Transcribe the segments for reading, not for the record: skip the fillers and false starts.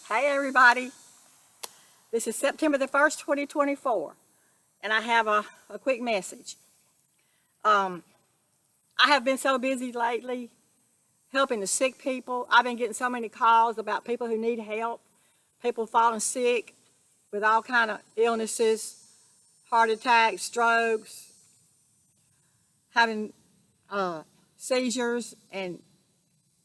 Hey everybody, this is September the 1st, 2024, and I have a quick message. I have been so busy lately helping the sick people. I've been getting so many calls about people who need help, people falling sick with all kind of illnesses, heart attacks, strokes, having seizures, and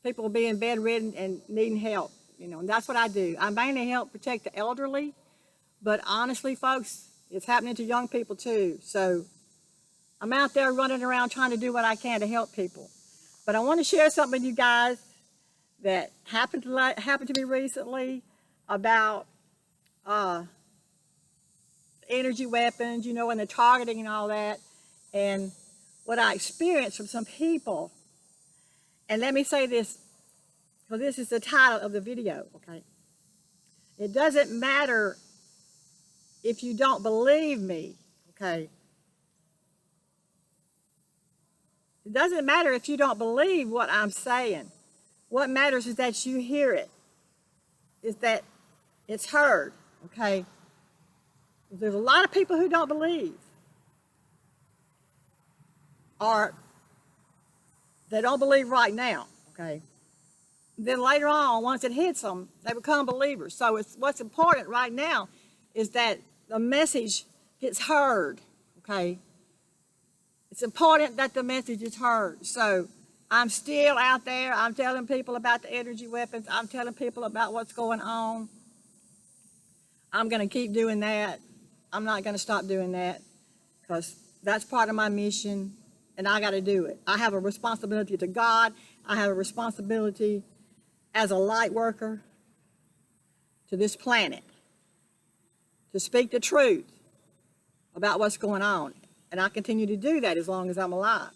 people being bedridden and needing help. And that's what I do. I mainly help protect the elderly, but honestly, folks, it's happening to young people too. So I'm out there running around trying to do what I can to help people. But I want to share something with you guys that happened to me recently about energy weapons, and the targeting and all that, and what I experienced from some people. And let me say this, because this is the title of the video, okay? It doesn't matter if you don't believe me, okay? It doesn't matter if you don't believe what I'm saying. What matters is that you hear it, is that it's heard, okay? There's a lot of people who don't believe, or they don't believe right now, okay? Then later on, once it hits them, they become believers. So what's important right now is that the message gets heard, okay? It's important that the message is heard. So I'm still out there. I'm telling people about the energy weapons. I'm telling people about what's going on. I'm going to keep doing that. I'm not going to stop doing that, because that's part of my mission, and I got to do it. I have a responsibility to God. I have a responsibility as a light worker to this planet to speak the truth about what's going on. And I continue to do that as long as I'm alive.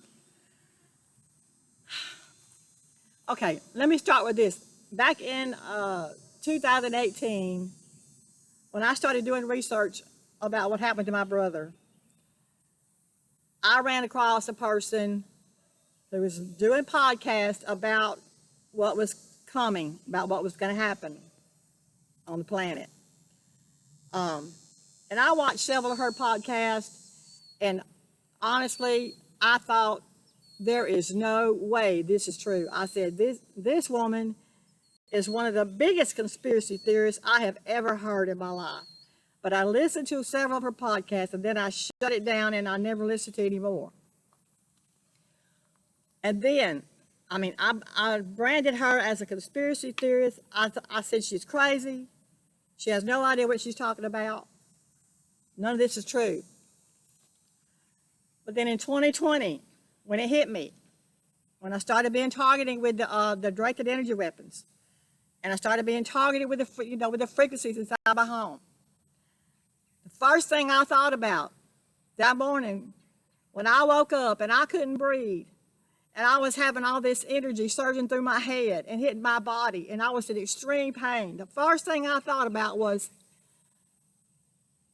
Okay, let me start with this. Back in 2018, when I started doing research about what happened to my brother, I ran across a person who was doing podcasts about what was coming, about what was going to happen on the planet. And I watched several of her podcasts, and honestly, I thought, there is no way this is true. I said, this woman is one of the biggest conspiracy theorists I have ever heard in my life. But I listened to several of her podcasts, and then I shut it down, and I never listened to it anymore. And then, I branded her as a conspiracy theorist. I said she's crazy. She has no idea what she's talking about. None of this is true. But then in 2020, when it hit me, when I started being targeted with the directed energy weapons, and I started being targeted with the frequencies inside my home, the first thing I thought about that morning when I woke up and I couldn't breathe, and I was having all this energy surging through my head and hitting my body, and I was in extreme pain, the first thing I thought about was,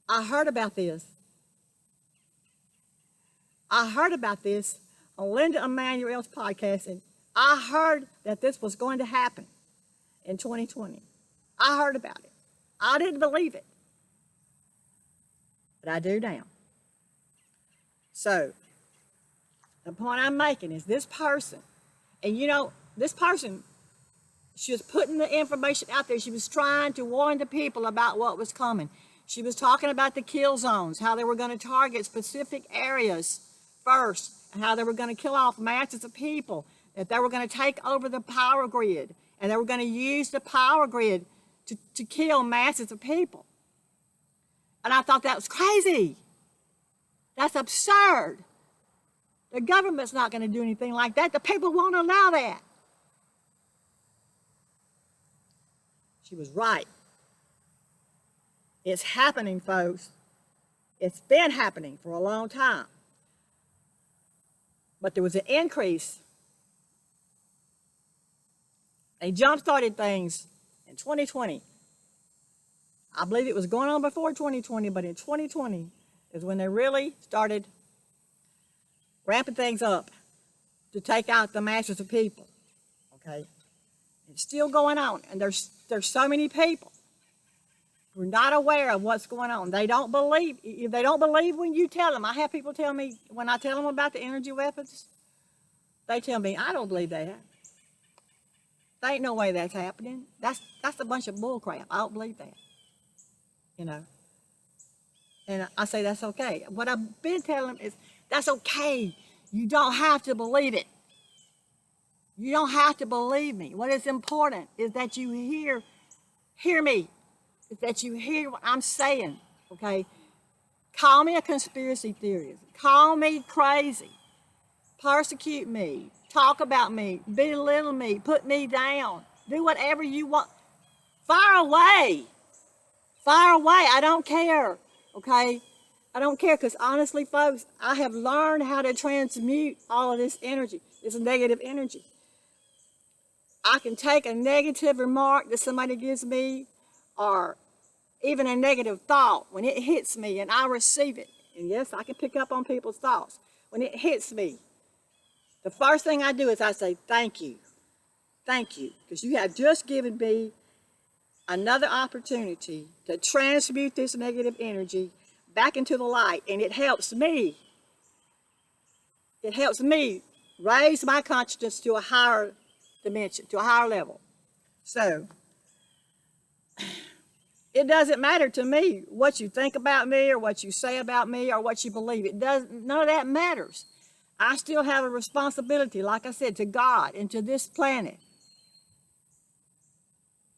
I heard about this. I heard about this on Linda Emanuel's podcast, and I heard that this was going to happen in 2020. I heard about it. I didn't believe it, but I do now. So the point I'm making is this person, and this person, she was putting the information out there. She was trying to warn the people about what was coming. She was talking about the kill zones, how they were going to target specific areas first, and how they were going to kill off masses of people, that they were going to take over the power grid, and they were going to use the power grid to kill masses of people. And I thought that was crazy. That's absurd. The government's not going to do anything like that. The people won't allow that. She was right. It's happening, folks. It's been happening for a long time. But there was an increase. They jump-started things in 2020. I believe it was going on before 2020, but in 2020 is when they really started ramping things up to take out the masses of people, okay? It's still going on, and there's so many people who are not aware of what's going on. They don't believe. If they don't believe when you tell them, I have people tell me, when I tell them about the energy weapons, they tell me, I don't believe that. There ain't no way that's happening. That's a bunch of bull crap. I don't believe that. You know. And I say that's okay. What I've been telling them is that's okay. You don't have to believe it. You don't have to believe me. What is important is that you hear me. Is that you hear what I'm saying. Okay? Call me a conspiracy theorist. Call me crazy. Persecute me. Talk about me. Belittle me. Put me down. Do whatever you want. Fire away. Fire away. I don't care. Okay? I don't care, because honestly, folks, I have learned how to transmute all of this energy, this negative energy. I can take a negative remark that somebody gives me, or even a negative thought, when it hits me and I receive it. And yes, I can pick up on people's thoughts. When it hits me, the first thing I do is I say, thank you. Thank you, because you have just given me another opportunity to transmute this negative energy back into the light, and it helps me. It helps me raise my consciousness to a higher dimension, to a higher level. So, it doesn't matter to me what you think about me or what you say about me or what you believe. None of that matters. I still have a responsibility, like I said, to God and to this planet,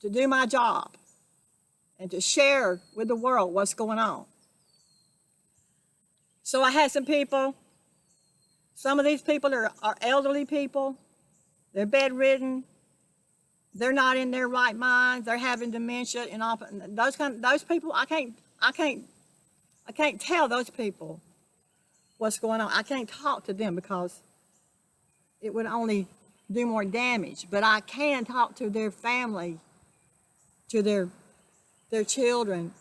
to do my job and to share with the world what's going on. So I had some people, some of these people are elderly people, they're bedridden, they're not in their right minds, they're having dementia, and all those people, I can't tell those people what's going on. I can't talk to them because it would only do more damage. But I can talk to their family, to their children,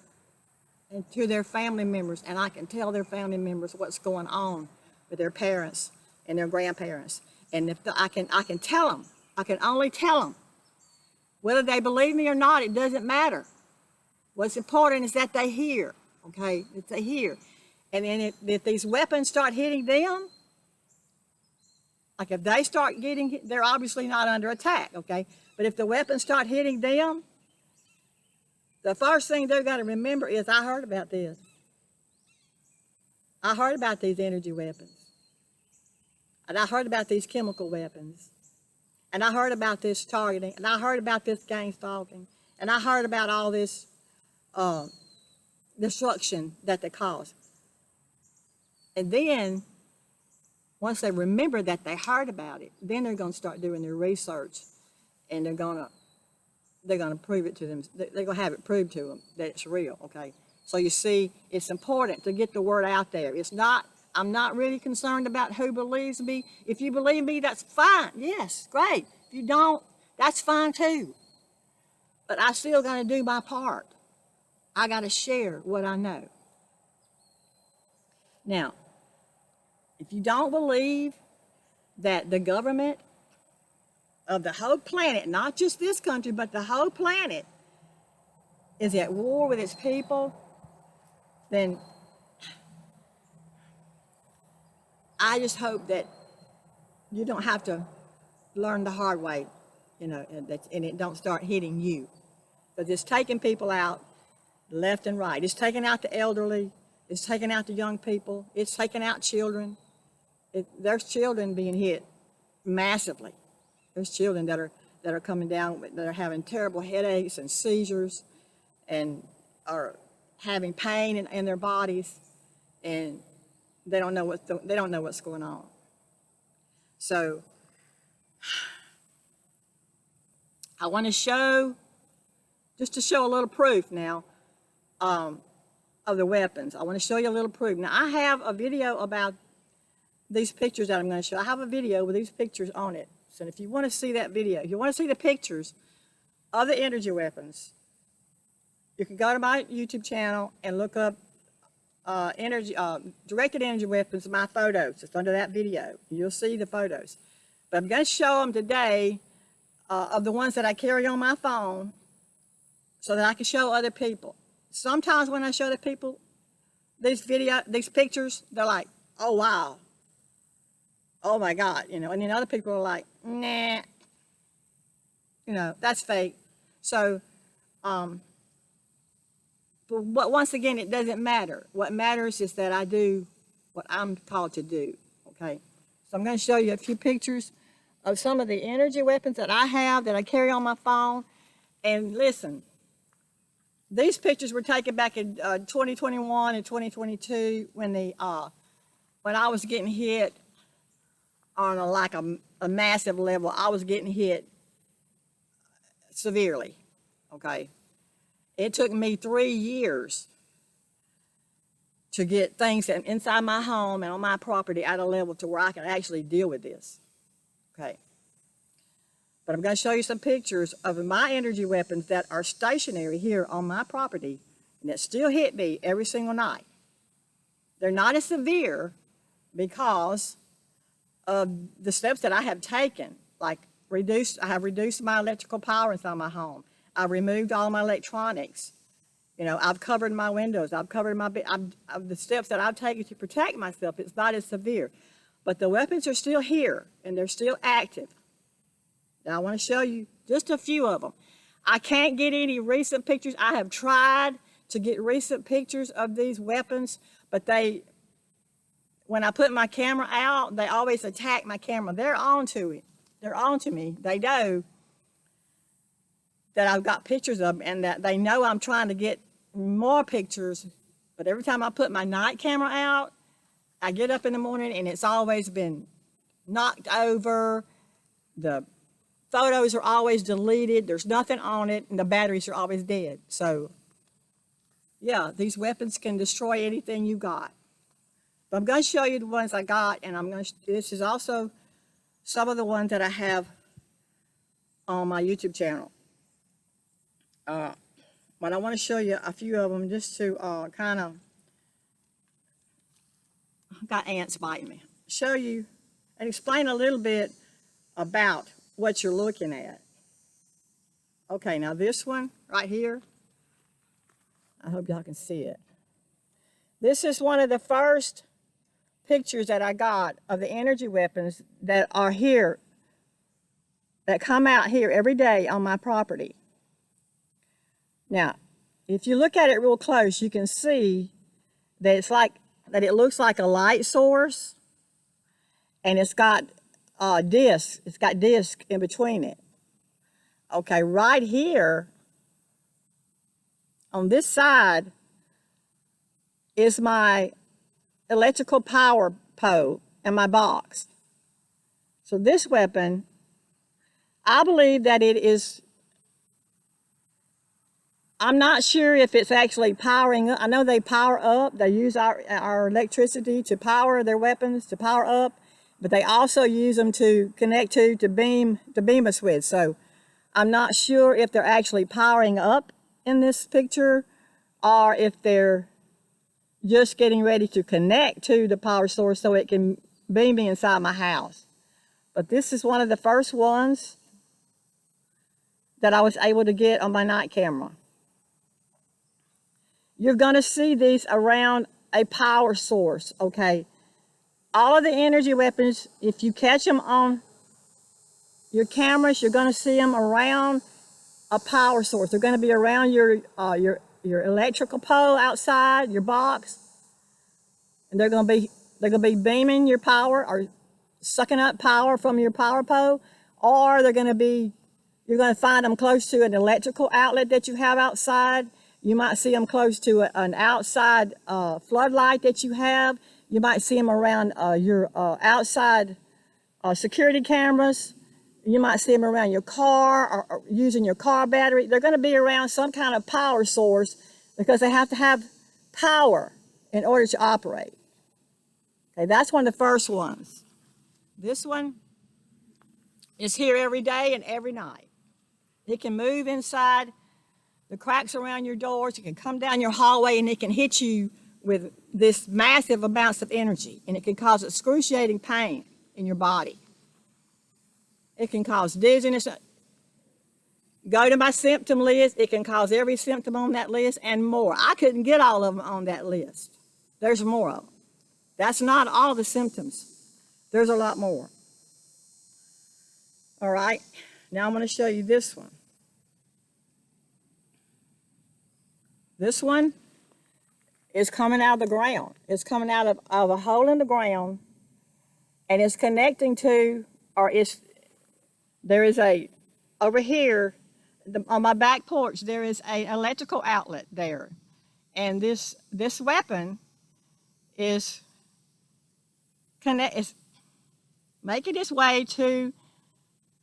and to their family members, and I can tell their family members what's going on with their parents and their grandparents. And if I can tell them, I can only tell them. Whether they believe me or not, it doesn't matter. What's important is that they hear, okay? That they hear. And then if these weapons start hitting them, like if they start getting, they're obviously not under attack, okay? But if the weapons start hitting them, the first thing they're going to remember is, I heard about this. I heard about these energy weapons. And I heard about these chemical weapons. And I heard about this targeting. And I heard about this gang stalking. And I heard about all this destruction that they cause. And then, once they remember that they heard about it, then they're going to start doing their research, and they're going to prove it to them. They're going to have it proved to them that it's real, okay? So you see, it's important to get the word out there. I'm not really concerned about who believes me. If you believe me, that's fine. Yes, great. If you don't, that's fine too. But I still got to do my part. I got to share what I know. Now, if you don't believe that the government of the whole planet, not just this country, but the whole planet, is at war with its people, then I just hope that you don't have to learn the hard way, and it don't start hitting you. Because it's taking people out left and right. It's taking out the elderly. It's taking out the young people. It's taking out children. There's children being hit massively. There's children that are coming down, that are having terrible headaches and seizures, and are having pain in their bodies, and they don't know what's going on. So I want to show, just to show a little proof now of the weapons. I want to show you a little proof. Now, I have a video about these pictures that I'm going to show. I have a video with these pictures on it. So if you want to see that video, if you want to see the pictures of the energy weapons, you can go to my YouTube channel and look up directed energy weapons, my photos. It's under that video. You'll see the photos. But I'm going to show them today of the ones that I carry on my phone so that I can show other people. sometimes when I show the people these pictures, they're like, oh, wow. Oh my God, and then other people are like, nah, that's fake. So, but once again, it doesn't matter. What matters is that I do what I'm called to do, okay? So I'm going to show you a few pictures of some of the energy weapons that I have, that I carry on my phone. And listen, these pictures were taken back in 2021 and 2022 when I was getting hit on a massive level. I was getting hit severely, okay? It took me 3 years to get things inside my home and on my property at a level to where I can actually deal with this, okay? But I'm going to show you some pictures of my energy weapons that are stationary here on my property and that still hit me every single night. They're not as severe because of the steps that I have taken, like I have reduced my electrical power inside my home. I've removed all my electronics. I've covered my windows. I've covered the steps that I've taken to protect myself. It's not as severe. But the weapons are still here, and they're still active. Now, I want to show you just a few of them. I can't get any recent pictures. I have tried to get recent pictures of these weapons, but when I put my camera out, they always attack my camera. They're onto it. They're onto me. They know that I've got pictures of them, and that they know I'm trying to get more pictures. But every time I put my night camera out, I get up in the morning and it's always been knocked over. The photos are always deleted. There's nothing on it, and the batteries are always dead. So, yeah, these weapons can destroy anything you got. But I'm going to show you the ones I got, and this is also some of the ones that I have on my YouTube channel. But I want to show you a few of them just to kind of, got ants biting me, show you and explain a little bit about what you're looking at. Okay, now this one right here, I hope y'all can see it. This is one of the first pictures that I got of the energy weapons that are here, that come out here every day on my property. Now, if you look at it real close, you can see that it looks like a light source, and it's got disc. It's got disc in between it. Okay, right here on this side is my electrical power pole and my box. So this weapon, I believe that it is, I'm not sure if it's actually powering up. I know they power up. They use our electricity to power their weapons, to power up, but they also use them to connect to beam us with. So I'm not sure if they're actually powering up in this picture or if they're just getting ready to connect to the power source so it can beam me inside my house. But this is one of the first ones that I was able to get on my night camera. You're going to see these around a power source, okay? All of the energy weapons, if you catch them on your cameras, you're going to see them around a power source. They're going to be around your electrical pole outside, your box, and they're going to be beaming your power or sucking up power from your power pole, or you're going to find them close to an electrical outlet that you have outside. You might see them close to an outside floodlight that you have. You might see them around your outside security cameras. You might see them around your car or using your car battery. They're going to be around some kind of power source because they have to have power in order to operate. Okay, that's one of the first ones. This one is here every day and every night. It can move inside the cracks around your doors. It can come down your hallway and it can hit you with this massive amounts of energy, and it can cause excruciating pain in your body. It can cause dizziness. Go to my symptom list. It can cause every symptom on that list and more. I couldn't get all of them on that list. There's more of them. That's not all the symptoms. There's a lot more. All right. Now I'm going to show you this one. This one is coming out of the ground. It's coming out of a hole in the ground, and it's connecting to, there is a, over here, on my back porch, there is an electrical outlet there. And this weapon is making its way to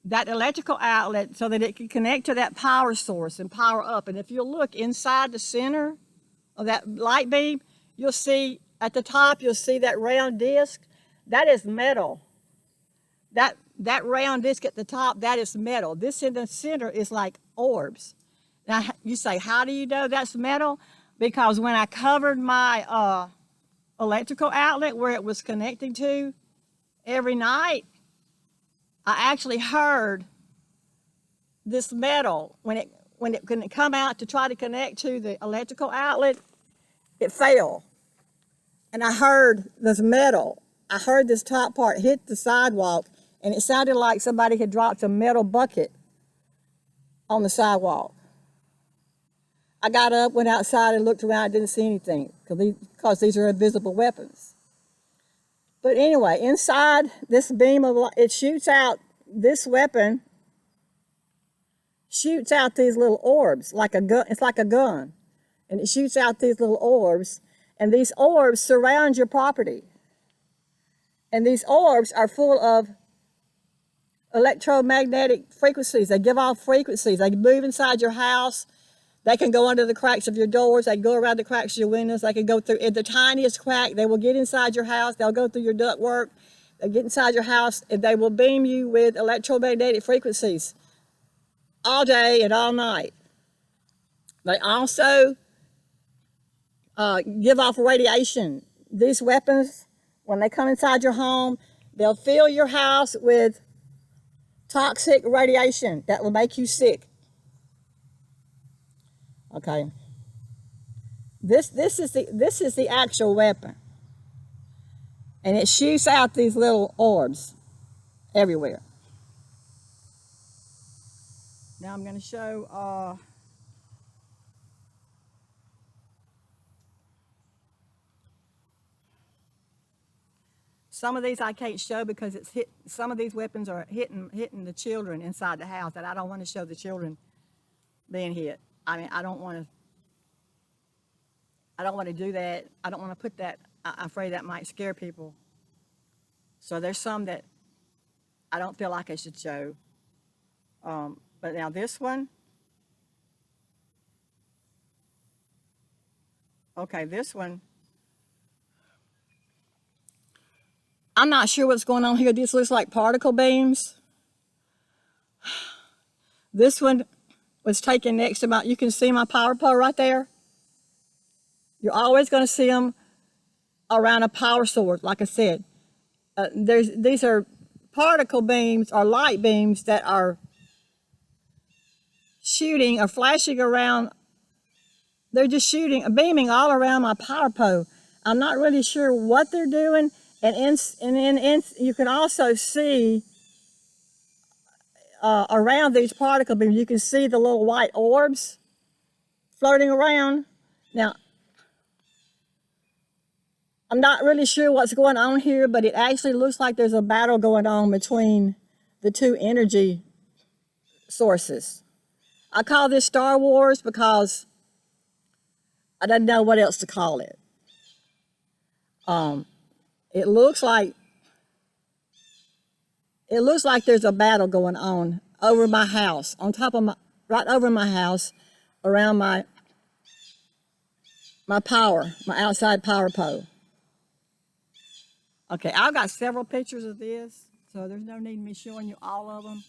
that electrical outlet so that it can connect to that power source and power up. And if you look inside the center of that light beam, you'll see at the top, you'll see that round disc. That is metal. That round disc at the top, that is metal. This in the center is like orbs. Now, you say, how do you know that's metal? Because when I covered my electrical outlet where it was connecting to every night, I actually heard this metal, when it couldn't come out to try to connect to the electrical outlet, it fell. And I heard this metal. I heard this top part hit the sidewalk, and it sounded like somebody had dropped a metal bucket on the sidewalk. I got up, went outside, and looked around. I didn't see anything because these are invisible weapons. But anyway, inside this beam of light, it shoots out, this weapon shoots out these little orbs like a gun. It's like a gun. And it shoots out these little orbs, and these orbs surround your property. And these orbs are full of electromagnetic frequencies. They give off frequencies. They move inside your house. They can go under the cracks of your doors. They can go around the cracks of your windows. They can go through in the tiniest crack. They will get inside your house. They'll go through your ductwork. They get inside your house, and they will beam you with electromagnetic frequencies all day and all night. They also give off radiation. These weapons, when they come inside your home, they'll fill your house with toxic radiation that will make you sick. Okay. This is the actual weapon. And it shoots out these little orbs everywhere. Now I'm going to show some of these I can't show because some of these weapons are hitting the children inside the house, and I don't want to show the children being hit. I mean, I don't want to do that. I don't want to put that. I'm afraid that might scare people. So there's some that I don't feel like I should show. But now this one. Okay, this one. I'm not sure what's going on here. This looks like particle beams. This one was taken next to you can see my power pole right there. You're always going to see them around a power source, like I said. These are particle beams or light beams that are shooting or flashing around. They're just beaming all around my power pole. I'm not really sure what they're doing. And you can also see around these particle beams, you can see the little white orbs floating around. Now, I'm not really sure what's going on here, but it actually looks like there's a battle going on between the two energy sources. I call this Star Wars because I don't know what else to call it. It looks like there's a battle going on over my house, right over my house, around my outside power pole. Okay, I've got several pictures of this, so there's no need in me showing you all of them,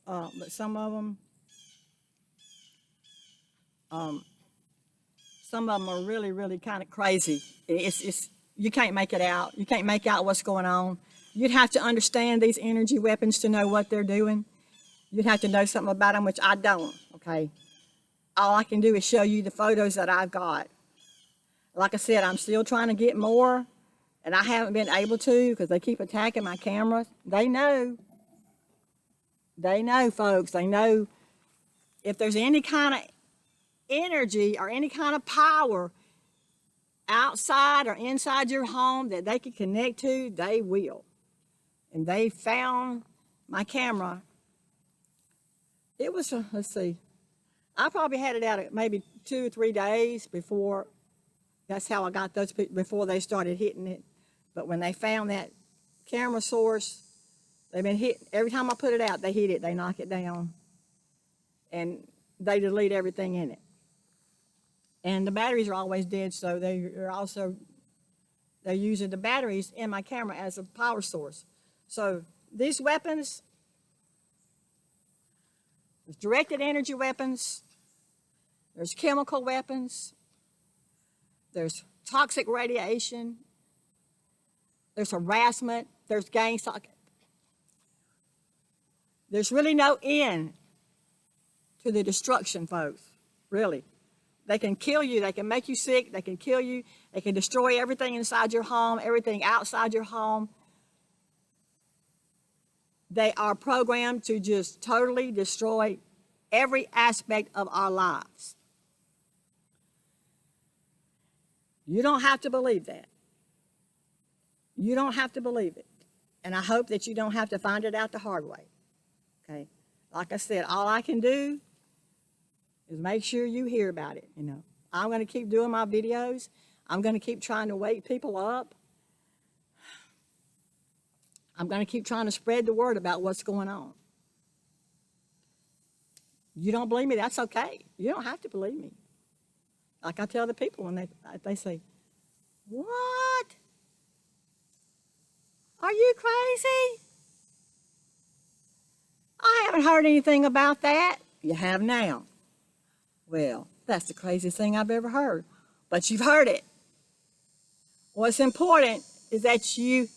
but some of them are really, really kind of crazy. You can't make it out. You can't make out what's going on. You'd have to understand these energy weapons to know what they're doing. you'd have to know something about them, which I don't, okay? All I can do is show you the photos that I've got. Like I said, I'm still trying to get more, and I haven't been able to because they keep attacking my cameras. They know. They know, folks. They know if there's any kind of energy or any kind of power outside or inside your home that they can connect to, they will. And they found my camera. It was, let's see, I probably had it out maybe 2 or 3 days before. That's how I got those people before they started hitting it. But when they found that camera source, they've been hitting. Every time I put it out, they hit it, they knock it down, and they delete everything in it. And the batteries are always dead, so they're using the batteries in my camera as a power source. So these weapons, there's directed energy weapons, there's chemical weapons, there's toxic radiation, there's harassment, there's gang stalking. There's really no end to the destruction, folks, really. They can kill you, they can make you sick, they can kill you, they can destroy everything inside your home, everything outside your home. They are programmed to just totally destroy every aspect of our lives. You don't have to believe that. You don't have to believe it. And I hope that you don't have to find it out the hard way. Okay? Like I said, all I can do is make sure you hear about it, you know. I'm going to keep doing my videos. I'm going to keep trying to wake people up. I'm going to keep trying to spread the word about what's going on. You don't believe me, that's okay. You don't have to believe me. Like I tell the people when they say, "What? Are you crazy? I haven't heard anything about that." You have now. Well, that's the craziest thing I've ever heard. But you've heard it. What's important is that you've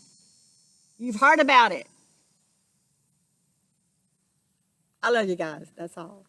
heard about it. I love you guys. That's all.